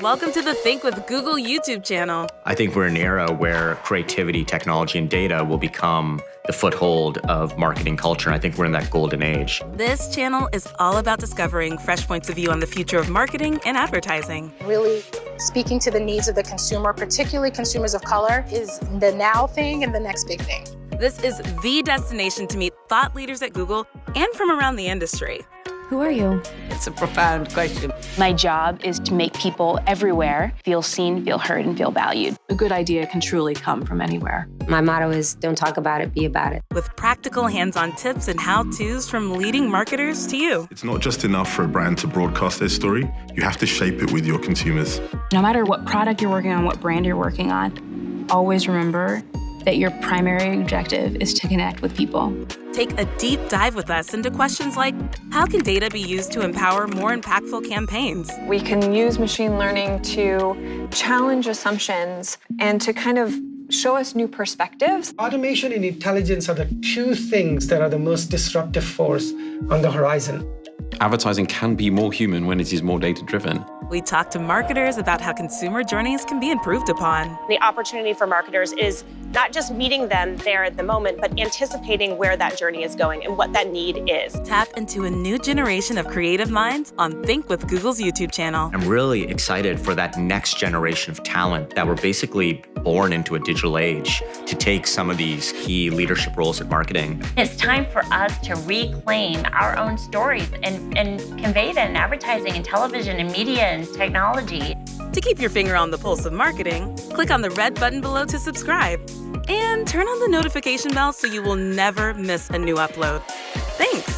Welcome to the Think with Google YouTube channel. I think we're in an era where creativity, technology, and data will become the foothold of marketing culture. I think we're in that golden age. This channel is all about discovering fresh points of view on the future of marketing and advertising. Really speaking to the needs of the consumer, particularly consumers of color, is the now thing and the next big thing. This is the destination to meet thought leaders at Google and from around the industry. Who are you? It's a profound question. My job is to make people everywhere feel seen, feel heard, and feel valued. A good idea can truly come from anywhere. My motto is don't talk about it, be about it. With practical hands-on tips and how-tos from leading marketers to you. It's not just enough for a brand to broadcast their story. You have to shape it with your consumers. No matter what product you're working on, what brand you're working on, always remember that your primary objective is to connect with people. Take a deep dive with us into questions like, how can data be used to empower more impactful campaigns? We can use machine learning to challenge assumptions and to kind of show us new perspectives. Automation and intelligence are the two things that are the most disruptive force on the horizon. Advertising can be more human when it is more data-driven. We talk to marketers about how consumer journeys can be improved upon. The opportunity for marketers is not just meeting them there at the moment, but anticipating where that journey is going and what that need is. Tap into a new generation of creative minds on Think with Google's YouTube channel. I'm really excited for that next generation of talent that were basically born into a digital age to take some of these key leadership roles in marketing. It's time for us to reclaim our own stories and convey that in advertising and television and media and technology. To keep your finger on the pulse of marketing, click on the red button below to subscribe. And turn on the notification bell so you will never miss a new upload. Thanks!